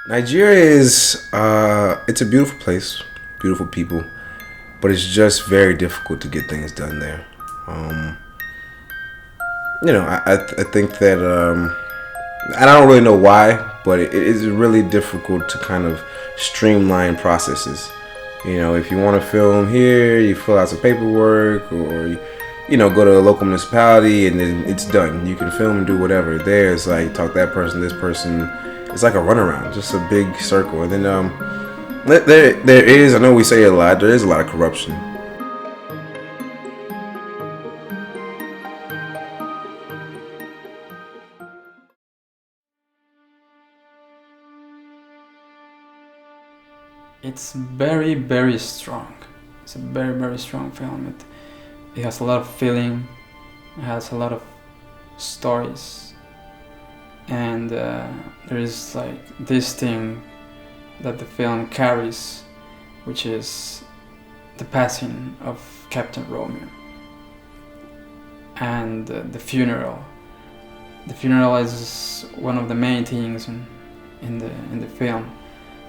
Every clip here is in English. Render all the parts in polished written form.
Nigeria is it's a beautiful place, beautiful people, but it's just very difficult to get things done there. Um, I think that and I don't really know why, but it is really difficult to kind of streamline processes. If you want to film here, you fill out some paperwork, or go to a local municipality, and then it's done. You can film and do whatever. There, it's like talk to that person, this person. It's like a runaround, just a big circle. And then there is. I know we say it a lot. There is a lot of corruption. It's very, very strong. It's a very, very strong film. It has a lot of feeling. It has a lot of stories, and there is like this thing that the film carries, which is the passing of Captain Romeo and the funeral. The funeral is one of the main things in the film.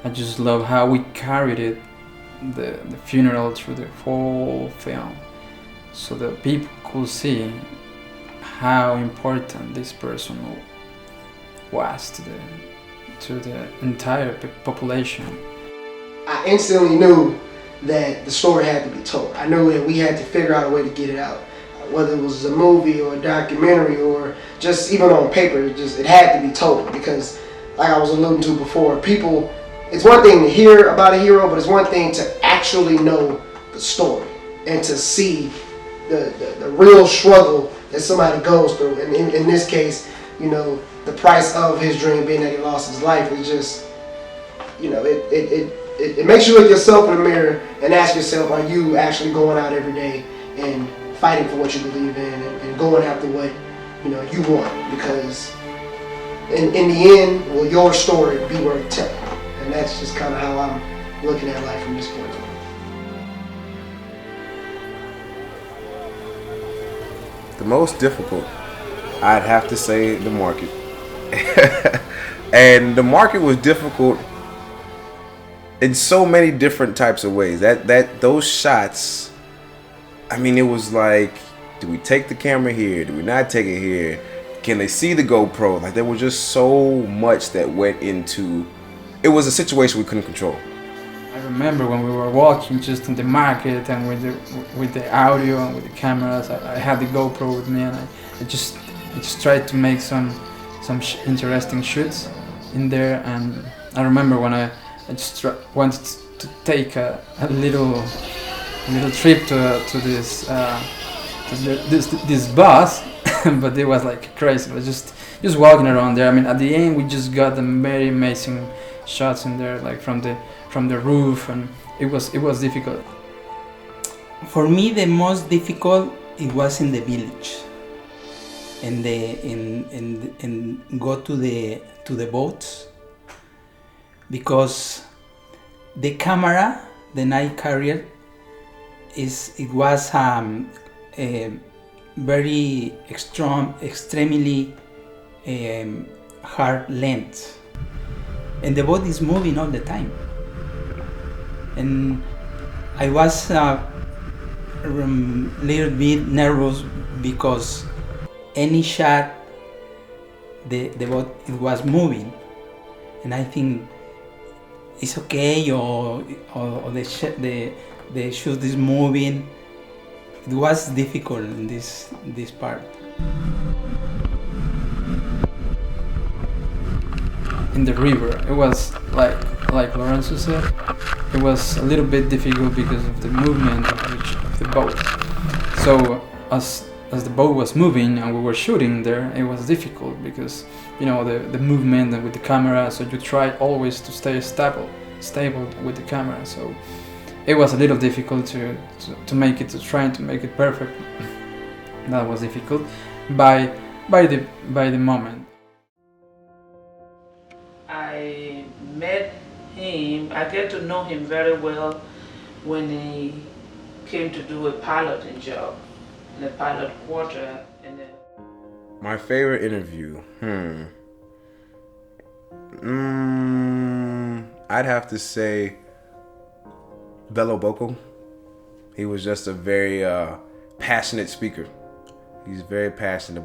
I just love how we carried it, the funeral, through the whole film, so that people could see how important this person was to the entire population. I instantly knew that the story had to be told. I knew that we had to figure out a way to get it out, whether it was a movie or a documentary or just even on paper. It had to be told, because, like I was alluding to before, people. It's one thing to hear about a hero, but it's one thing to actually know the story and to see the real struggle that somebody goes through. And in this case, the price of his dream being that he lost his life is just, it makes you look yourself in the mirror and ask yourself, are you actually going out every day and fighting for what you believe in and going after what you want? Because in the end, will your story be worth telling? And that's just kind of how I'm looking at life from this point on. The most difficult, I'd have to say, the market. And the market was difficult in so many different types of ways. Those shots, I mean, it was like, do we take the camera here? Do we not take it here? Can they see the GoPro? Like, there was just so much that went into. It was a situation we couldn't control. I remember when we were walking just in the market and with the audio and with the cameras. I had the GoPro with me, and I just tried to make some interesting shoots in there. And I remember when I just wanted to take a little trip to this bus, but it was like crazy. It was just walking around there. I mean, at the end we just got the very amazing shots in there, like from the roof, and it was difficult. For me, the most difficult, it was in the village, and go to the boats, because the camera, the night carrier, it was a very extremely hard lens. And the boat is moving all the time. And I was a little bit nervous, because any shot, the boat, it was moving. And I think it's okay, or the shoot is moving. It was difficult in this part. In the river, it was like Lorenzo said, it was a little bit difficult because of the movement of the boat. So as the boat was moving and we were shooting there, it was difficult because the movement and with the camera. So you try always to stay stable with the camera. So it was a little difficult to trying to make it perfect. That was difficult by the moment. I met him, I get to know him very well when he came to do a piloting job in a pilot quarter. My favorite interview, I'd have to say Bello Boko. He was just a very passionate speaker. He's very passionate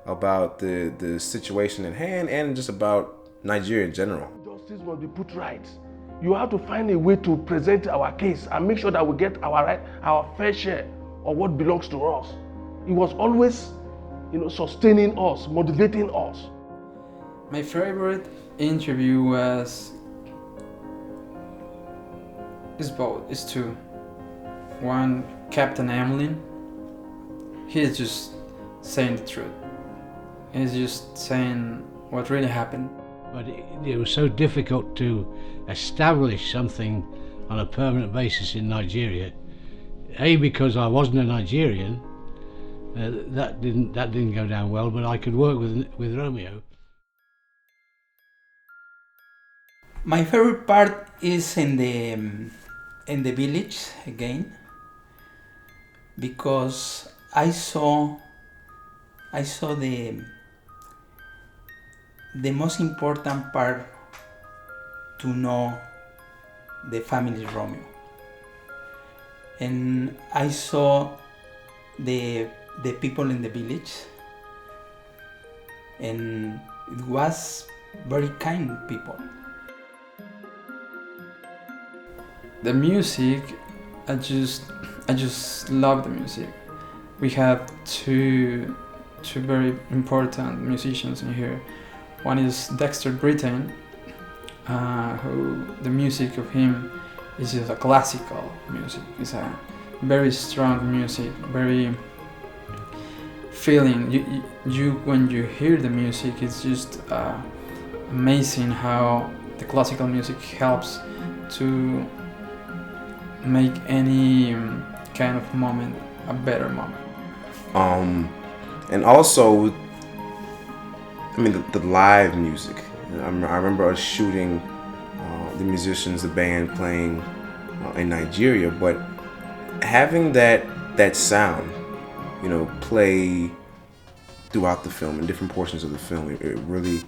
about the situation at hand and just about Nigeria in general. Justice must be put right. You have to find a way to present our case and make sure that we get our fair share of what belongs to us. He was always, sustaining us, motivating us. My favorite interview was is two. One, Captain Emlyn. He's just saying the truth. He's just saying what really happened. But it was so difficult to establish something on a permanent basis in Nigeria. A, because I wasn't a Nigerian, that didn't go down well. But I could work with Romeo. My favorite part is in the village again, because I saw the most important part to know the family Romeo, and I saw the people in the village, and it was very kind people. The music, I just love the music. We have two very important musicians in here. One is Dexter Britain, who the music of him is just a classical music. It's a very strong music, very feeling. You when you hear the music, it's just amazing how the classical music helps to make any kind of moment a better moment. And also, I mean, the live music. I remember us shooting the musicians, the band playing in Nigeria, but having that sound, play throughout the film in different portions of the film, it really,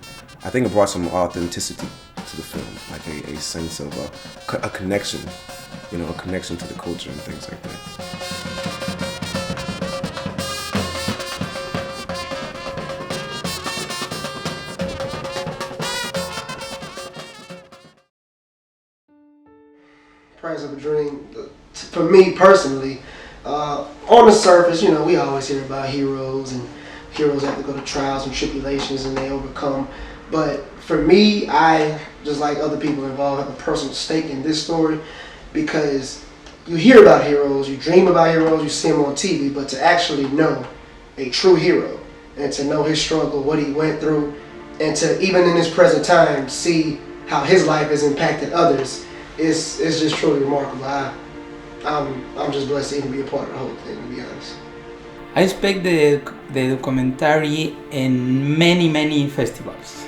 I think it brought some authenticity to the film, like a sense of a connection, a connection to the culture and things like that. Price of a Dream, for me personally, on the surface, we always hear about heroes, and heroes have to go to trials and tribulations and they overcome. But for me, I, just like other people involved, have a personal stake in this story, because you hear about heroes, you dream about heroes, you see them on TV, but to actually know a true hero and to know his struggle, what he went through, and to even in his present time see how his life has impacted others, it's just truly remarkable. I'm just blessed to even be a part of the whole thing, to be honest. I expect the documentary in many festivals.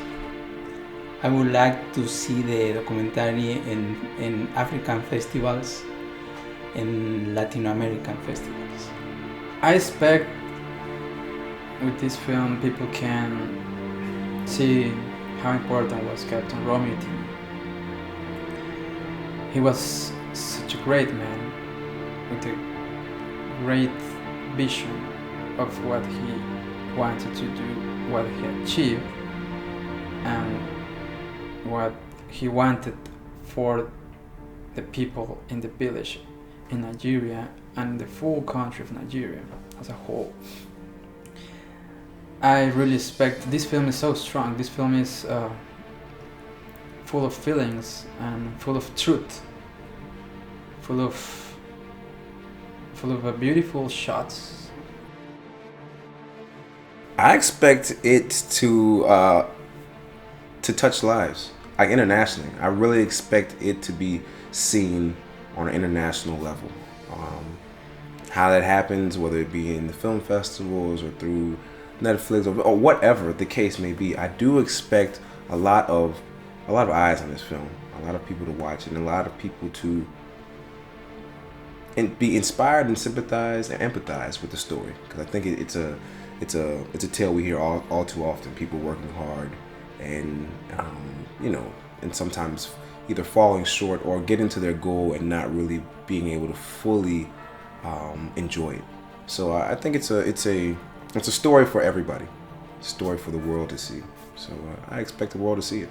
I would like to see the documentary in African festivals and Latin American festivals. I expect with this film people can see how important was Captain Romeo Itima. He was such a great man with a great vision of what he wanted to do, what he achieved, and what he wanted for the people in the village in Nigeria and the full country of Nigeria as a whole. I really expect, this film is so strong, this film is full of feelings and full of truth, full of beautiful shots. I expect it to touch lives, like internationally. I really expect it to be seen on an international level. How that happens, whether it be in the film festivals or through Netflix or whatever the case may be, I do expect a lot of eyes on this film, a lot of people to watch it, and a lot of people to be inspired and sympathize and empathize with the story, because I think it's a tale we hear all too often. People working hard and and sometimes either falling short or getting to their goal and not really being able to fully enjoy it. So I think it's a story for everybody, a story for the world to see. So I expect the world to see it.